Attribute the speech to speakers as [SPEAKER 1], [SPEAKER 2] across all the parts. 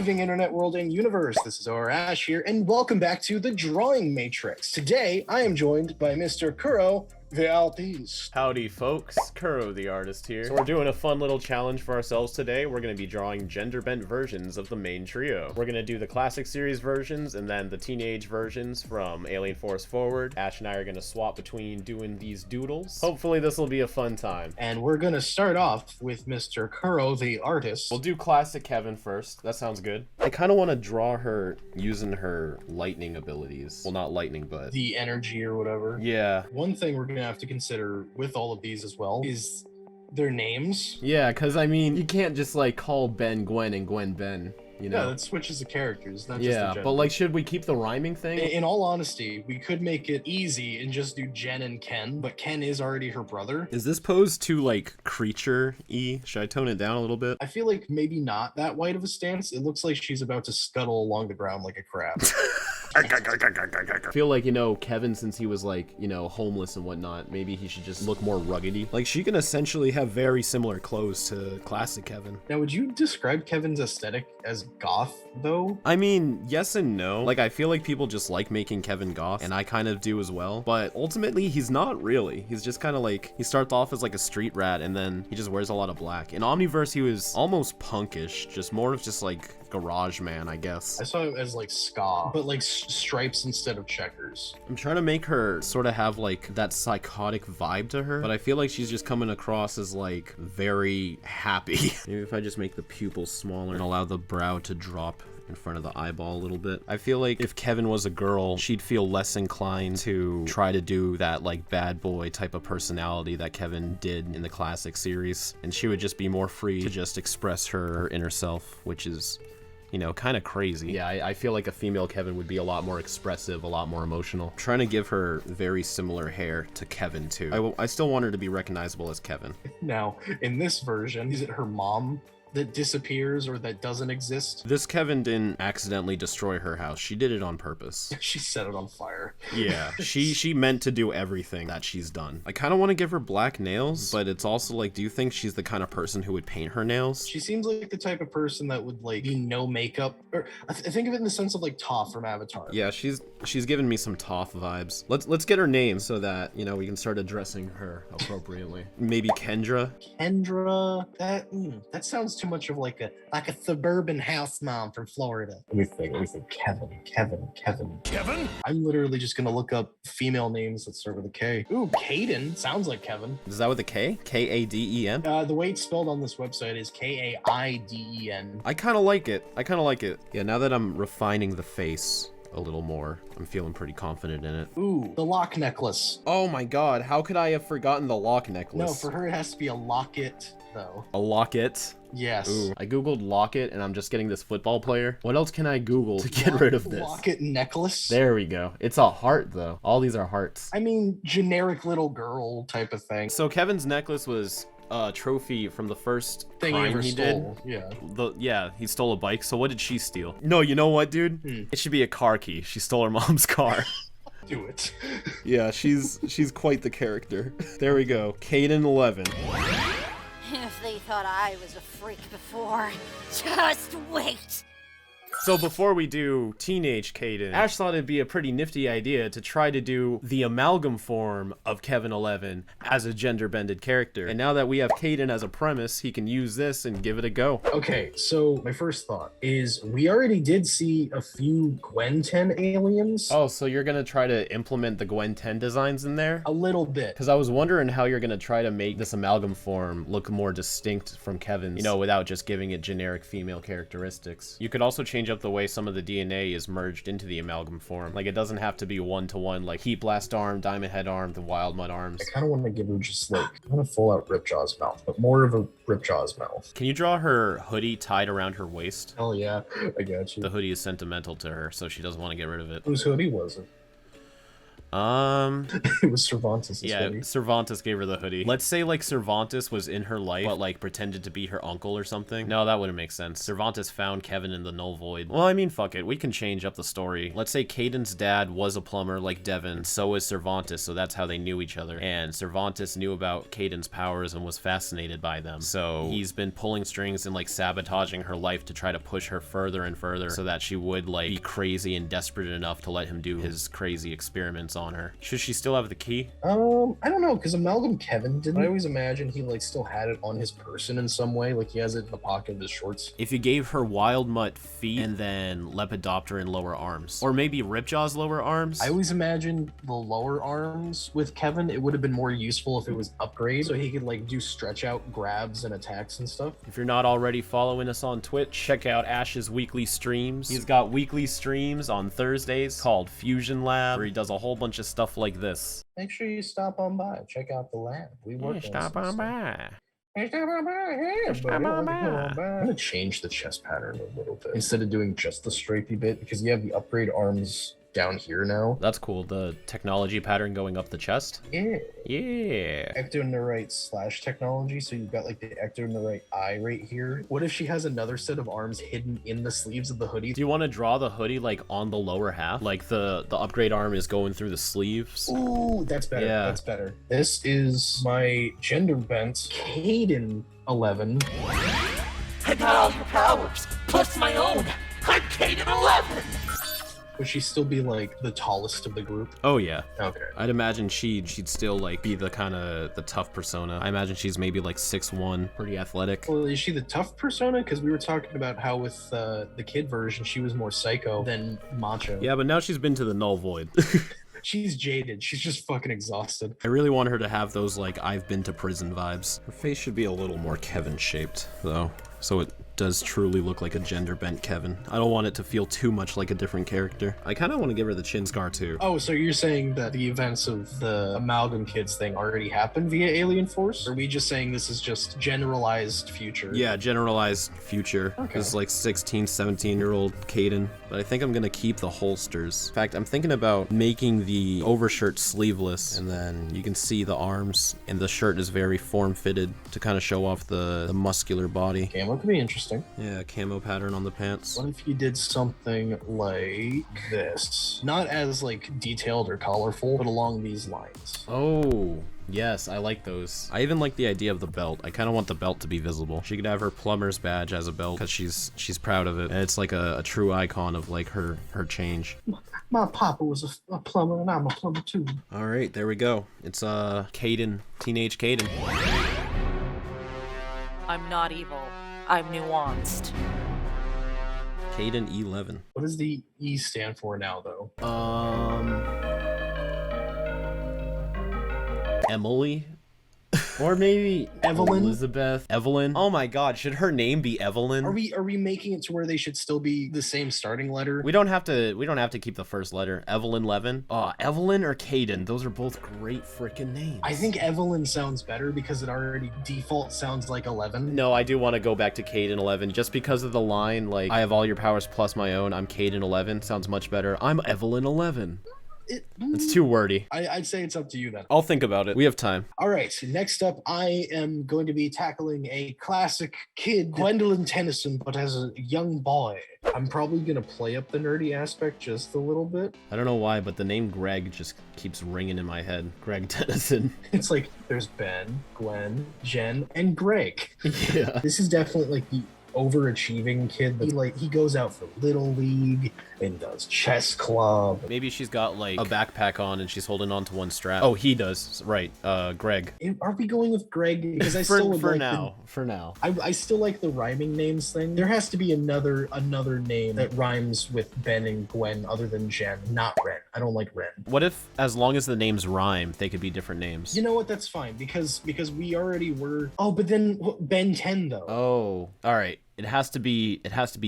[SPEAKER 1] evening, Internet World and Universe. This is our Ash here, and welcome back to the Drawing Matrix. Today, I am joined by Mr. Kuro, the artist.
[SPEAKER 2] Howdy folks, Kuro the artist here. So we're doing a fun little challenge for ourselves today. We're going to be drawing gender-bent versions of the main trio. We're going to do the classic series versions and then the teenage versions from Alien Force Forward. Ash and I are going to swap between doing these doodles. Hopefully this will be a fun time.
[SPEAKER 1] And we're going to start off with Mr. Kuro the artist.
[SPEAKER 2] We'll do classic Kevin first. That sounds good. I kind of want to draw her using her lightning abilities. Well, not lightning, but
[SPEAKER 1] the energy or whatever.
[SPEAKER 2] Yeah.
[SPEAKER 1] One thing we're going to have to consider with all of these as well is their names.
[SPEAKER 2] Yeah, because I mean, you can't just like call Ben Gwen and Gwen Ben. You know?
[SPEAKER 1] Yeah, that switches the characters, not just the gender.
[SPEAKER 2] But like, should we keep the rhyming thing?
[SPEAKER 1] In all honesty, we could make it easy and just do Jenn and Ken, but Ken is already her brother.
[SPEAKER 2] Is this pose too like creature-y? Should I tone it down a little bit?
[SPEAKER 1] I feel like maybe not that wide of a stance. It looks like she's about to scuttle along the ground like a crab.
[SPEAKER 2] I feel like, you know, Kevin, since he was like, you know, homeless and whatnot, maybe he should just look more ruggedy. Like, she can essentially have very similar clothes to classic Kevin.
[SPEAKER 1] Now, would you describe Kevin's aesthetic as goth, though?
[SPEAKER 2] I mean, yes and no. Like, I feel like people just like making Kevin goth, and I kind of do as well. But ultimately, he's not really. He's just kind of like, he starts off as like a street rat, and then he just wears a lot of black. In Omniverse, he was almost punkish, just more of just like garage man, I guess.
[SPEAKER 1] I saw him as like ska, but like stripes instead of checkers.
[SPEAKER 2] I'm trying to make her sort of have like that psychotic vibe to her, but I feel like she's just coming across as like very happy. Maybe if I just make the pupils smaller and allow the brow to drop in front of the eyeball a little bit. I feel like if Kevin was a girl, she'd feel less inclined to try to do that like bad boy type of personality that Kevin did in the classic series, and she would just be more free to just express her inner self, which is, you know, kind of crazy. Yeah, I feel like a female Kevin would be a lot more expressive, a lot more emotional. I'm trying to give her very similar hair to Kevin too. I still want her to be recognizable as Kevin.
[SPEAKER 1] Now, in this version, is it her mom that disappears or that doesn't exist?
[SPEAKER 2] This Kevin didn't accidentally destroy her house. She did it on purpose.
[SPEAKER 1] She set it on fire.
[SPEAKER 2] Yeah, she meant to do everything that she's done. I kind of want to give her black nails, but it's also like, do you think she's the kind of person who would paint her nails?
[SPEAKER 1] She seems like the type of person that would like be no makeup, or I think of it in the sense of like Toph from Avatar.
[SPEAKER 2] Yeah, she's giving me some Toph vibes. Let's get her name so that, you know, we can start addressing her appropriately. Maybe Kendra.
[SPEAKER 1] Kendra. That sounds too much of like a suburban house mom from Florida. Let me think. Kevin? I'm literally just gonna look up female names that start with a K. Ooh, Kaiden sounds like Kevin.
[SPEAKER 2] Is that with a K? K-A-D-E-N?
[SPEAKER 1] The way it's spelled on this website is K-A-I-D-E-N.
[SPEAKER 2] I kind of like it. Yeah, now that I'm refining the face a little more, I'm feeling pretty confident in it.
[SPEAKER 1] Ooh, the lock necklace.
[SPEAKER 2] Oh my god, how could I have forgotten the lock necklace?
[SPEAKER 1] No, for her it has to be a locket, though.
[SPEAKER 2] A locket?
[SPEAKER 1] Yes.
[SPEAKER 2] Ooh, I googled locket and I'm just getting this football player. What else can I Google to get rid of this?
[SPEAKER 1] Locket necklace?
[SPEAKER 2] There we go. It's a heart though. All these are hearts.
[SPEAKER 1] I mean, generic little girl type of thing.
[SPEAKER 2] So Kevin's necklace was a trophy from the first crime he
[SPEAKER 1] stole.
[SPEAKER 2] did. Yeah, he stole a bike. So what did she steal? No, you know what, dude? It should be a car key. She stole her mom's car.
[SPEAKER 1] Do it.
[SPEAKER 2] Yeah, she's quite the character. There we go. Kaiden 11.
[SPEAKER 3] If they thought I was a freak before, just wait!
[SPEAKER 2] So before we do teenage Kaiden, Ash thought it'd be a pretty nifty idea to try to do the amalgam form of Kevin 11 as a gender-bended character. And now that we have Kaiden as a premise, he can use this and give it a go.
[SPEAKER 1] Okay, so my first thought is we already did see a few Gwen 10 aliens.
[SPEAKER 2] Oh, so you're gonna try to implement the Gwen 10 designs in there?
[SPEAKER 1] A little bit.
[SPEAKER 2] Because I was wondering how you're gonna try to make this amalgam form look more distinct from Kevin's, you know, without just giving it generic female characteristics. You could also change up the way some of the DNA is merged into the amalgam form. Like, it doesn't have to be one-to-one, like Heat Blast arm, Diamond Head arm, the Wild Mud arms.
[SPEAKER 1] I kind of want to give her just like, kind of full out Ripjaw's mouth, but more of a Ripjaw's mouth.
[SPEAKER 2] Can you draw her hoodie tied around her waist?
[SPEAKER 1] Hell yeah, I got you.
[SPEAKER 2] The hoodie is sentimental to her, so she doesn't want to get rid of it.
[SPEAKER 1] Whose hoodie was it? It was Cervantes'
[SPEAKER 2] Yeah,
[SPEAKER 1] hoodie.
[SPEAKER 2] Cervantes gave her the hoodie. Let's say like Cervantes was in her life, but like pretended to be her uncle or something. No, that wouldn't make sense. Cervantes found Kevin in the null void. Well, I mean, fuck it. We can change up the story. Let's say Kaiden's dad was a plumber like Devin. So is Cervantes, so that's how they knew each other. And Cervantes knew about Kaiden's powers and was fascinated by them. So he's been pulling strings and like sabotaging her life to try to push her further and further so that she would like be crazy and desperate enough to let him do his crazy experiments on her. Should she still have the key?
[SPEAKER 1] I don't know, because Amalgam Kevin didn't. I always imagine he like still had it on his person in some way, like he has it in the pocket of his shorts.
[SPEAKER 2] If you gave her Wild Mutt feet and then Lepidopteran lower arms, or maybe Ripjaw's lower arms.
[SPEAKER 1] I always imagined the lower arms with Kevin. It would have been more useful if it was upgrade, so he could like do stretch out grabs and attacks and stuff.
[SPEAKER 2] If you're not already following us on Twitch, check out Ash's weekly streams. He's got weekly streams on Thursdays called Fusion Lab, where he does a whole bunch of stuff like this.
[SPEAKER 1] Make sure you stop on by, check out the lab. We work on
[SPEAKER 2] Stop on by.
[SPEAKER 1] Hey, stop on by. Hey,
[SPEAKER 2] Stop
[SPEAKER 1] buddy,
[SPEAKER 2] on
[SPEAKER 1] come
[SPEAKER 2] by.
[SPEAKER 1] by. I'm gonna change the chest pattern a little bit instead of doing just the stripey bit, because you have the upgrade arms down here now.
[SPEAKER 2] That's cool. The technology pattern going up the chest.
[SPEAKER 1] Yeah.
[SPEAKER 2] Yeah.
[SPEAKER 1] Ectoneurite / technology, so you've got like the ectoneurite eye right here. What if she has another set of arms hidden in the sleeves of the hoodie?
[SPEAKER 2] Do you want to draw the hoodie like on the lower half? Like the upgrade arm is going through the sleeves?
[SPEAKER 1] Ooh, that's better.
[SPEAKER 2] Yeah.
[SPEAKER 1] That's better. This is my gender bent Kaiden 11.
[SPEAKER 4] I got all your powers, plus my own. I'm Kaiden 11.
[SPEAKER 1] Would she still be like the tallest of the group?
[SPEAKER 2] Oh yeah.
[SPEAKER 1] Okay.
[SPEAKER 2] I'd imagine she'd still like be the kind of the tough persona. I imagine she's maybe like 6'1", pretty athletic.
[SPEAKER 1] Well, is she the tough persona? Because we were talking about how with the kid version, she was more psycho than macho.
[SPEAKER 2] Yeah, but now she's been to the null void.
[SPEAKER 1] She's jaded. She's just fucking exhausted.
[SPEAKER 2] I really want her to have those like I've been to prison vibes. Her face should be a little more Kevin shaped though, so it does truly look like a gender bent Kevin. I don't want it to feel too much like a different character. I kind of want to give her the chin scar too.
[SPEAKER 1] Oh, so you're saying that the events of the Amalgam Kids thing already happened via Alien Force? Or are we just saying this is just generalized future?
[SPEAKER 2] Yeah, generalized future.
[SPEAKER 1] Okay.
[SPEAKER 2] It's like 16, 17-year-old Kaiden. But I think I'm gonna keep the holsters. In fact, I'm thinking about making the overshirt sleeveless, and then you can see the arms, and the shirt is very form-fitted to kind of show off the muscular body.
[SPEAKER 1] Camo could be interesting.
[SPEAKER 2] Yeah, camo pattern on the pants.
[SPEAKER 1] What if you did something like this? Not as like detailed or colorful, but along these lines.
[SPEAKER 2] Oh, yes, I like those. I even like the idea of the belt. I kind of want the belt to be visible. She could have her plumber's badge as a belt because she's proud of it. And it's like a true icon of like her change.
[SPEAKER 1] My papa was a plumber and I'm a plumber too.
[SPEAKER 2] All right, there we go. It's Kaiden, teenage Kaiden.
[SPEAKER 5] I'm not evil. I'm nuanced.
[SPEAKER 2] Kaiden 11.
[SPEAKER 1] What does the E stand for now, though?
[SPEAKER 2] Emily? Or maybe
[SPEAKER 1] Evelyn?
[SPEAKER 2] Elizabeth. Evelyn. Oh my god, should her name be Evelyn?
[SPEAKER 1] Are we making it to where they should still be the same starting letter?
[SPEAKER 2] We don't have to keep the first letter. Evelyn Levin. Evelyn or Kaiden. Those are both great freaking names.
[SPEAKER 1] I think Evelyn sounds better because it already default sounds like 11.
[SPEAKER 2] No, I do want to go back to Kaiden 11 just because of the line, like, I have all your powers plus my own. I'm Kaiden 11. Sounds much better. I'm Evelyn 11. It's too wordy.
[SPEAKER 1] I'd say it's up to you then.
[SPEAKER 2] I'll think about it. We have time.
[SPEAKER 1] All right, next up, I am going to be tackling a classic kid, Gwendolyn Tennyson, but as a young boy. I'm probably going to play up the nerdy aspect just a little bit.
[SPEAKER 2] I don't know why, but the name Greg just keeps ringing in my head. Greg Tennyson.
[SPEAKER 1] It's like, there's Ben, Gwen, Jenn, and Greg.
[SPEAKER 2] Yeah.
[SPEAKER 1] This is definitely like the overachieving kid. He goes out for Little League and does chess club.
[SPEAKER 2] Maybe she's got like a backpack on and she's holding on to one strap. Oh, he does. Right. Greg.
[SPEAKER 1] Are we going with Greg? Because I
[SPEAKER 2] for
[SPEAKER 1] still would
[SPEAKER 2] for
[SPEAKER 1] like
[SPEAKER 2] now. For now.
[SPEAKER 1] I still like the rhyming names thing. There has to be another name that rhymes with Ben and Gwen other than Jen. Not Ren. I don't like Ren.
[SPEAKER 2] What if, as long as the names rhyme, they could be different names?
[SPEAKER 1] You know what? That's fine because we already were. Oh, but then Ben 10 though.
[SPEAKER 2] Oh, all right. It has to be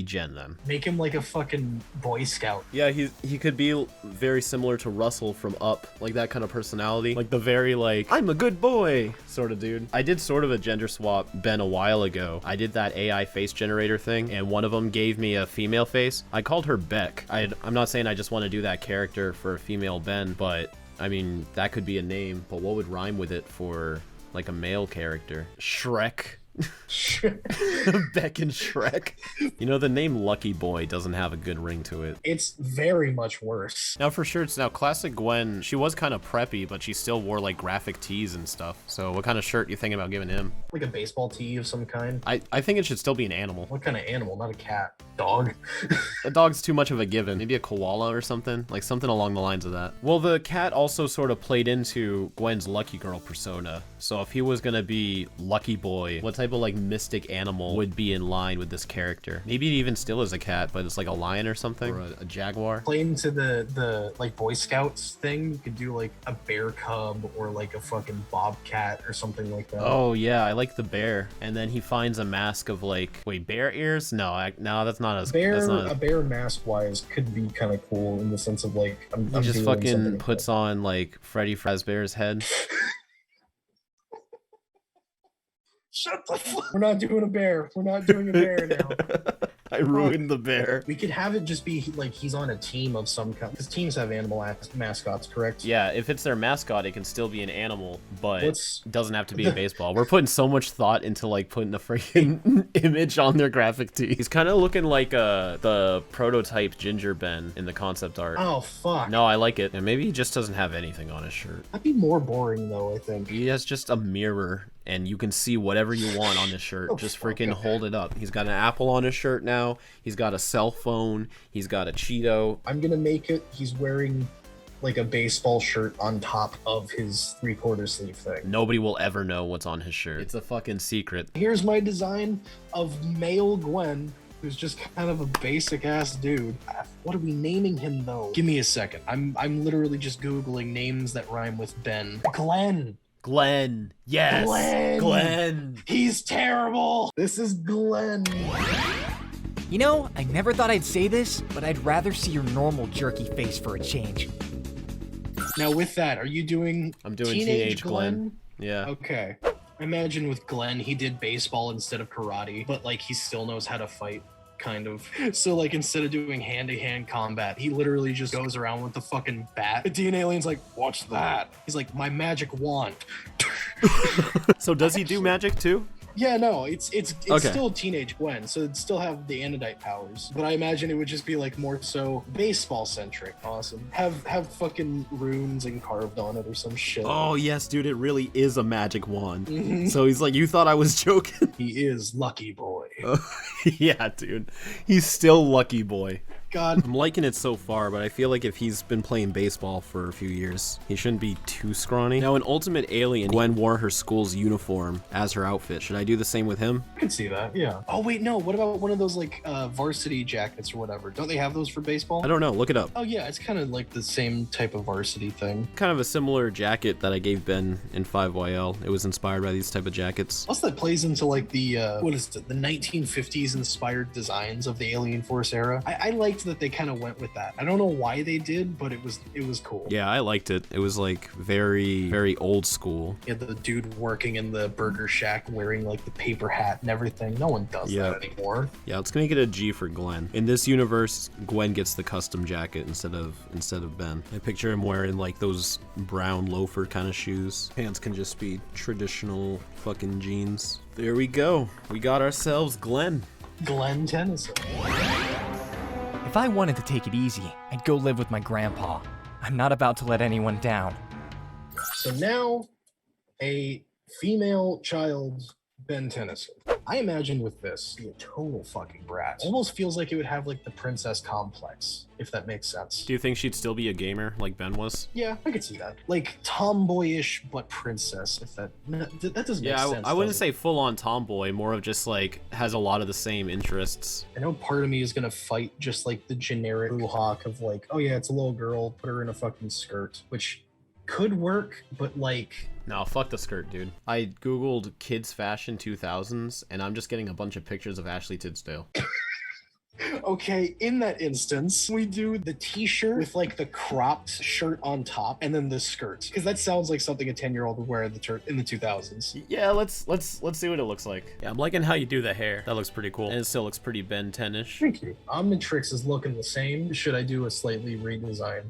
[SPEAKER 2] Jenn then.
[SPEAKER 1] Make him like a fucking Boy Scout.
[SPEAKER 2] Yeah, he could be very similar to Russell from Up, like that kind of personality, like the very like I'm a good boy sort of dude. I did sort of a gender swap Ben a while ago. I did that AI face generator thing, and one of them gave me a female face. I called her Beck. I'm not saying I just want to do that character for a female Ben, but I mean, that could be a name, but what would rhyme with it for like a male character? Shrek. Beck and Shrek. You know, the name Lucky Boy doesn't have a good ring to it.
[SPEAKER 1] It's very much worse.
[SPEAKER 2] Now for sure, it's now classic Gwen. She was kind of preppy, but she still wore like graphic tees and stuff. So what kind of shirt you thinking about giving him?
[SPEAKER 1] Like a baseball tee of some kind.
[SPEAKER 2] I think it should still be an animal.
[SPEAKER 1] What kind of animal? Not a cat. Dog.
[SPEAKER 2] A dog's too much of a given. Maybe a koala or something, like something along the lines of that. Well, the cat also sort of played into Gwen's Lucky Girl persona. So if he was gonna be Lucky Boy, what type of like mystic animal would be in line with this character? Maybe it even still is a cat, but it's like a lion or something, or a jaguar.
[SPEAKER 1] Play into the like Boy Scouts thing. You could do like a bear cub or like a fucking bobcat or something like that.
[SPEAKER 2] Oh yeah, I like the bear. And then he finds a mask of like, wait, bear ears? No, no, that's not as
[SPEAKER 1] bear.
[SPEAKER 2] That's not
[SPEAKER 1] a bear mask wise could be kind of cool in the sense of like I'm
[SPEAKER 2] just
[SPEAKER 1] doing
[SPEAKER 2] fucking
[SPEAKER 1] something
[SPEAKER 2] puts on like Freddy Fazbear's head.
[SPEAKER 1] Shut the fuck. We're not doing a bear. We're not doing a bear now.
[SPEAKER 2] I ruined the bear.
[SPEAKER 1] We could have it just be like he's on a team of some kind. Because teams have animal mascots, correct?
[SPEAKER 2] Yeah, if it's their mascot, it can still be an animal, but
[SPEAKER 1] What's-
[SPEAKER 2] it doesn't have to be a baseball. We're putting so much thought into like putting a freaking image on their graphic tee. He's kind of looking like the prototype Ginger Ben in the concept art.
[SPEAKER 1] Oh fuck.
[SPEAKER 2] No, I like it. And maybe he just doesn't have anything on his shirt.
[SPEAKER 1] That'd be more boring though, I think.
[SPEAKER 2] He has just a mirror, and you can see whatever you want on his shirt.
[SPEAKER 1] Oh,
[SPEAKER 2] Just
[SPEAKER 1] fuck.
[SPEAKER 2] freaking hold it up. He's got an apple on his shirt now. He's got a cell phone. He's got a Cheeto.
[SPEAKER 1] I'm gonna make it he's wearing like a baseball shirt on top of his 3/4 sleeve thing.
[SPEAKER 2] Nobody will ever know what's on his shirt. It's a fucking secret.
[SPEAKER 1] Here's my design of male Gwen, who's just kind of a basic ass dude. What are we naming him though? Give me a second. I'm literally just Googling names that rhyme with Ben. Glenn.
[SPEAKER 2] Glenn. Yes.
[SPEAKER 1] Glenn.
[SPEAKER 2] Glenn.
[SPEAKER 1] He's terrible. This is Glenn.
[SPEAKER 6] You know, I never thought I'd say this, but I'd rather see your normal jerky face for a change.
[SPEAKER 1] Now with that, are you doing
[SPEAKER 2] I'm doing teenage Glenn. Yeah.
[SPEAKER 1] Okay. I imagine with Glenn, he did baseball instead of karate, but like he still knows how to fight, kind of. So like instead of doing hand-to-hand combat, he literally just goes around with the fucking bat. The teen alien's like, what's that? He's like, my magic wand.
[SPEAKER 2] So does he do magic too?
[SPEAKER 1] Yeah, no, it's
[SPEAKER 2] Okay.
[SPEAKER 1] still teenage Gwen, so it'd still have the Anodite powers. But I imagine it would just be like more so baseball centric. Awesome. Have fucking runes carved on it or some shit.
[SPEAKER 2] Oh yes, dude, it really is a magic wand.
[SPEAKER 1] Mhm.
[SPEAKER 2] So he's like, you thought I was joking?
[SPEAKER 1] He is Lucky Boy.
[SPEAKER 2] Yeah, dude. He's still Lucky Boy.
[SPEAKER 1] God.
[SPEAKER 2] I'm liking it so far, but I feel like if he's been playing baseball for a few years, he shouldn't be too scrawny. Now, in Ultimate Alien, Gwen wore her school's uniform as her outfit. Should I do the same with him?
[SPEAKER 1] I could see that, yeah. Oh wait, no, what about one of those like varsity jackets or whatever? Don't they have those for baseball?
[SPEAKER 2] I don't know. Look it up.
[SPEAKER 1] Oh yeah, it's kind of like the same type of varsity thing.
[SPEAKER 2] Kind of a similar jacket that I gave Ben in 5YL. It was inspired by these type of jackets.
[SPEAKER 1] Plus that plays into like the, what is it, the 1950s inspired designs of the Alien Force era. I liked that they kind of went with that. I don't know why they did, but it was cool.
[SPEAKER 2] Yeah, I liked it. It was like very, very old school.
[SPEAKER 1] Yeah, the dude working in the burger shack wearing like the paper hat and everything. No one does that anymore.
[SPEAKER 2] Yeah, let's make it a G for Glenn. In this universe, Gwen gets the custom jacket instead of Ben. I picture him wearing like those brown loafer kind of shoes. Pants can just be traditional fucking jeans. There we go. We got ourselves Glenn.
[SPEAKER 1] Gwen Tennyson.
[SPEAKER 6] If I wanted to take it easy, I'd go live with my grandpa. I'm not about to let anyone down.
[SPEAKER 1] So now, a female child, Ben Tennyson. I imagine with this, be a total fucking brat. Almost feels like it would have like the princess complex, if that makes sense.
[SPEAKER 2] Do you think she'd still be a gamer like Ben was?
[SPEAKER 1] Yeah, I could see that. Like tomboyish, but princess. If that doesn't make sense.
[SPEAKER 2] I wouldn't
[SPEAKER 1] does it?
[SPEAKER 2] say full-on tomboy, more of just like has a lot of the same interests.
[SPEAKER 1] I know part of me is gonna fight just like the generic hawk of like, oh yeah, it's a little girl, put her in a fucking skirt, which could work, but like.
[SPEAKER 2] No, fuck the skirt, dude. I googled kids fashion 2000s, and I'm just getting a bunch of pictures of Ashley Tisdale.
[SPEAKER 1] Okay, in that instance, we do the t-shirt with like the cropped shirt on top and then the skirt. Because that sounds like something a 10-year-old would wear in the 2000s.
[SPEAKER 2] Yeah, let's see what it looks like. Yeah, I'm liking how you do the hair. That looks pretty cool. And it still looks pretty Ben 10-ish.
[SPEAKER 1] Thank you. Omnitrix is looking the same. Should I do a slightly redesign?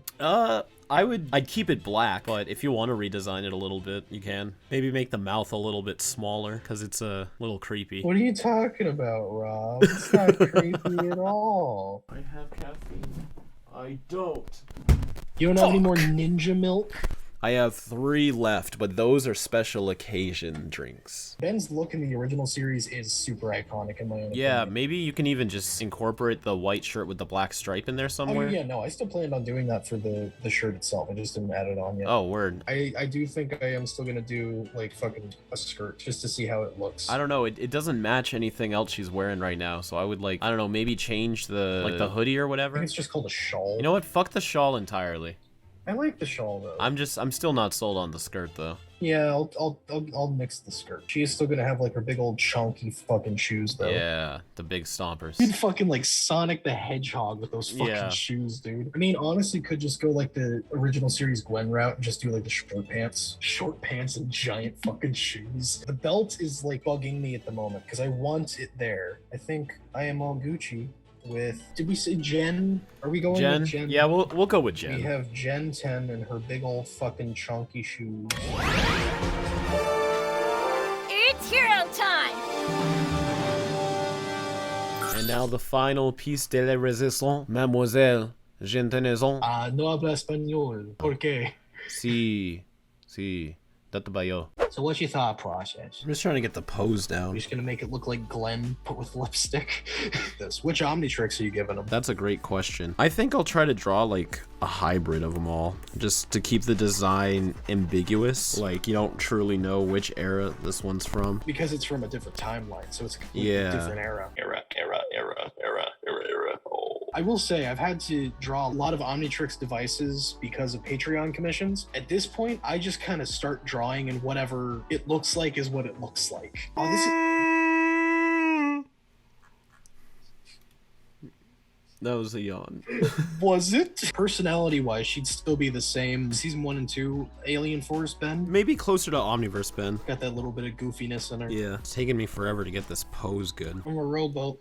[SPEAKER 2] I'd keep it black, but if you want to redesign it a little bit, you can. Maybe make the mouth a little bit smaller, because it's a little creepy.
[SPEAKER 1] What are you talking about, Rob? It's not creepy at all.
[SPEAKER 2] I have caffeine. I don't.
[SPEAKER 1] You don't have any more ninja milk?
[SPEAKER 2] I have 3 left, but those are special occasion drinks.
[SPEAKER 1] Ben's look in the original series is super iconic in my own opinion.
[SPEAKER 2] Maybe you can even just incorporate the white shirt with the black stripe in there somewhere.
[SPEAKER 1] Oh, yeah, no, I still planned on doing that for the shirt itself. I just didn't add it on yet.
[SPEAKER 2] Oh, word.
[SPEAKER 1] I do think I am still gonna do, like, fucking a skirt, just to see how it looks.
[SPEAKER 2] I don't know, it doesn't match anything else she's wearing right now, so I would, like, I don't know, maybe change the hoodie or
[SPEAKER 1] I
[SPEAKER 2] whatever.
[SPEAKER 1] think it's just called a shawl.
[SPEAKER 2] You know what, fuck the shawl entirely.
[SPEAKER 1] I like the shawl, though.
[SPEAKER 2] I'm still not sold on the skirt, though.
[SPEAKER 1] Yeah, I'll mix the skirt. She is still gonna have, like, her big old chunky fucking shoes, though.
[SPEAKER 2] Yeah, the big stompers.
[SPEAKER 1] You'd fucking, like, Sonic the Hedgehog with those fucking shoes, dude. I mean, honestly, could just go, like, the original series Gwen route and just do, like, the short pants. Short pants and giant fucking shoes. The belt is, like, bugging me at the moment, because I want it there. I think I am all Gucci with... Did we say Jenn? Are we going with Jenn?
[SPEAKER 2] Yeah, we'll go with
[SPEAKER 1] We
[SPEAKER 2] Jenn.
[SPEAKER 1] have Gwen Teen and her big old fucking chunky shoes.
[SPEAKER 3] It's hero time!
[SPEAKER 2] And now the final piece de la résistance, Mademoiselle Gentenaison.
[SPEAKER 1] No habla español. ¿Por qué?
[SPEAKER 2] Sí, dat bayo.
[SPEAKER 1] So what's your thought process?
[SPEAKER 2] I'm just trying to get the pose
[SPEAKER 1] We're
[SPEAKER 2] down.
[SPEAKER 1] just gonna make it look like Glenn, but with lipstick. Which Omnitrix are you giving him?
[SPEAKER 2] That's a great question. I think I'll try to draw like a hybrid of them all, just to keep the design ambiguous. Like you don't truly know which era this one's from.
[SPEAKER 1] Because it's from a different timeline, so it's a completely different era. Era. Oh. I will say, I've had to draw a lot of Omnitrix devices because of Patreon commissions. At this point, I just kind of start drawing, and whatever it looks like is what it looks like. Oh, this is...
[SPEAKER 2] That was a yawn.
[SPEAKER 1] Was it? Personality-wise, she'd still be the same. Season 1 and 2, Alien Force Ben.
[SPEAKER 2] Maybe closer to Omniverse Ben.
[SPEAKER 1] Got that little bit of goofiness in her.
[SPEAKER 2] Yeah, it's taken me forever to get this pose good.
[SPEAKER 1] I'm a rowboat.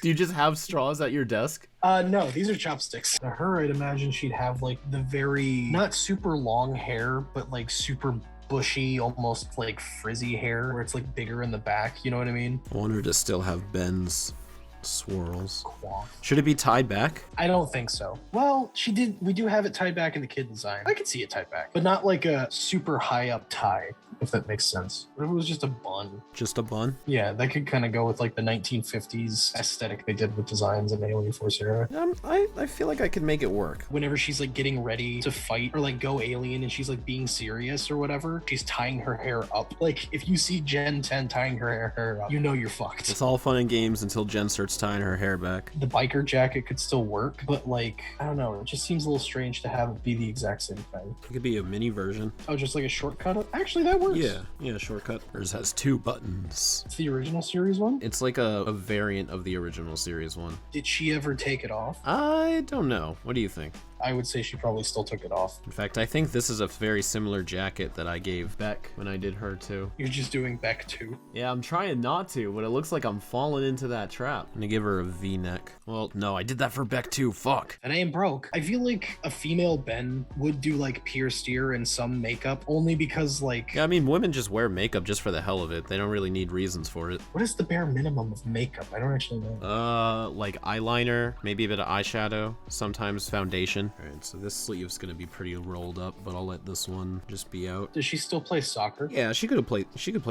[SPEAKER 2] Do you just have straws at your desk?
[SPEAKER 1] No, these are chopsticks. To her, I'd imagine she'd have like the very, not super long hair, but like super bushy, almost like frizzy hair, where it's like bigger in the back, you know what I mean?
[SPEAKER 2] I wonder to still have Ben's swirls.
[SPEAKER 1] Quaff.
[SPEAKER 2] Should it be tied back?
[SPEAKER 1] I don't think so. Well, we do have it tied back in the kid design. I could see it tied back, but not like a super high up tie, if that makes sense. What if it was just a bun?
[SPEAKER 2] Just a bun?
[SPEAKER 1] Yeah, that could kind of go with like the 1950s aesthetic they did with designs in the Alien Force era.
[SPEAKER 2] I feel like I could make it work.
[SPEAKER 1] Whenever she's like getting ready to fight or like go alien and she's like being serious or whatever, she's tying her hair up. Like if you see Gwen Teen tying her hair up, you know you're fucked.
[SPEAKER 2] It's all fun and games until Jen starts tying her hair back.
[SPEAKER 1] The biker jacket could still work, but like, I don't know, it just seems a little strange to have it be the exact same thing.
[SPEAKER 2] It could be a mini version.
[SPEAKER 1] Oh, just like a shortcut? Actually, that works.
[SPEAKER 2] Yeah, shortcut. Hers has 2 buttons.
[SPEAKER 1] It's the original series one?
[SPEAKER 2] It's like a variant of the original series one.
[SPEAKER 1] Did she ever take it off?
[SPEAKER 2] I don't know. What do you think?
[SPEAKER 1] I would say she probably still took it off.
[SPEAKER 2] In fact, I think this is a very similar jacket that I gave Beck when I did her too.
[SPEAKER 1] You're just doing Beck too.
[SPEAKER 2] Yeah, I'm trying not to, but it looks like I'm falling into that trap. I'm gonna give her a V-neck. Well, no, I did that for Beck too. Fuck.
[SPEAKER 1] And I am broke. I feel like a female Ben would do like pierced ear and some makeup only because like...
[SPEAKER 2] Yeah, I mean, women just wear makeup just for the hell of it. They don't really need reasons for it.
[SPEAKER 1] What is the bare minimum of makeup? I don't actually know.
[SPEAKER 2] Like eyeliner, maybe a bit of eyeshadow, sometimes foundation. All right, so this sleeve's gonna be pretty rolled up, but I'll let this one just be out.
[SPEAKER 1] Does she still play soccer?
[SPEAKER 2] Yeah, she could play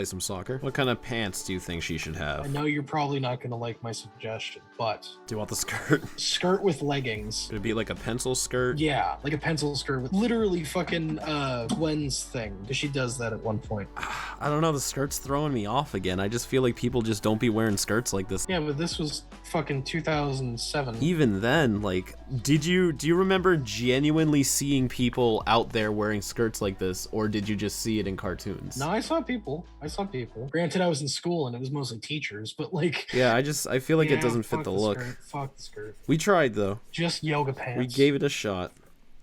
[SPEAKER 2] some soccer. What kind of pants do you think she should
[SPEAKER 1] I
[SPEAKER 2] have?
[SPEAKER 1] know you're probably not gonna like my suggestion, but
[SPEAKER 2] Do you want the skirt?
[SPEAKER 1] skirt with leggings.
[SPEAKER 2] Could it be like a pencil skirt?
[SPEAKER 1] Yeah, like a pencil skirt with literally fucking Gwen's thing, because she does that at one point.
[SPEAKER 2] I don't know, the skirt's throwing me off again. I just feel like people just don't be wearing skirts like this.
[SPEAKER 1] Yeah, but this was fucking 2007.
[SPEAKER 2] Even then, like, do you remember genuinely seeing people out there wearing skirts like this, or did you just see it in cartoons?
[SPEAKER 1] No, I saw people. Granted, I was in school and it was mostly teachers, but like...
[SPEAKER 2] Yeah, I feel like it doesn't fit
[SPEAKER 1] fuck
[SPEAKER 2] the look.
[SPEAKER 1] Skirt. Fuck the skirt.
[SPEAKER 2] We tried though.
[SPEAKER 1] Just yoga pants.
[SPEAKER 2] We gave it a shot.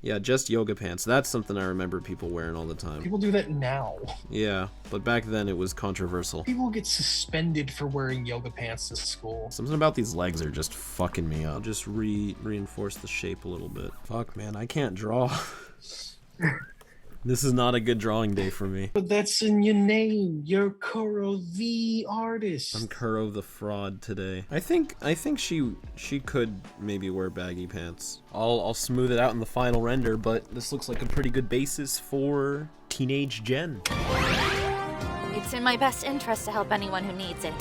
[SPEAKER 2] Yeah, just yoga pants. That's something I remember people wearing all the time.
[SPEAKER 1] People do that now.
[SPEAKER 2] Yeah, but back then it was controversial.
[SPEAKER 1] People get suspended for wearing yoga pants to school.
[SPEAKER 2] Something about these legs are just fucking me up. I'll just reinforce the shape a little bit. Fuck, man, I can't draw. This is not a good drawing day for me.
[SPEAKER 1] But that's in your name. You're Kuro the artist.
[SPEAKER 2] I'm Kuro the fraud today. I think she could maybe wear baggy pants. I'll smooth it out in the final render, but this looks like a pretty good basis for teenage Jenn.
[SPEAKER 3] It's in my best interest to help anyone who needs it.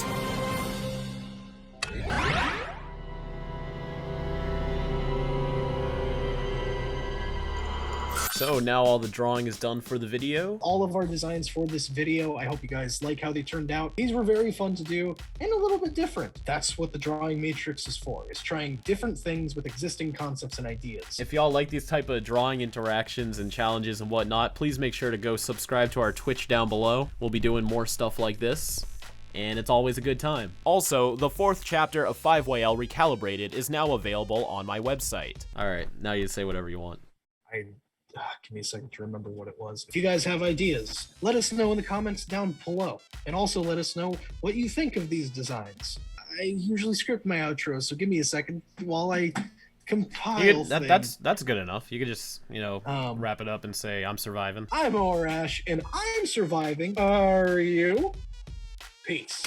[SPEAKER 2] So now all the drawing is done for the video.
[SPEAKER 1] All of our designs for this video, I hope you guys like how they turned out. These were very fun to do and a little bit different. That's what the drawing matrix is for, is trying different things with existing concepts and ideas.
[SPEAKER 2] If y'all like these type of drawing interactions and challenges and whatnot, please make sure to go subscribe to our Twitch down below. We'll be doing more stuff like this, and it's always a good time. Also, the 4th chapter of 5YL Recalibrated is now available on my website. All right, now you say whatever you want.
[SPEAKER 1] Give me a second to remember what it was. If you guys have ideas, let us know in the comments down below. And also let us know what you think of these designs. I usually script my outros, so give me a second while I compile things.
[SPEAKER 2] That's good enough. You could just, you know, wrap it up and say, I'm surviving.
[SPEAKER 1] I'm Orash, and I'm surviving. Are you? Peace.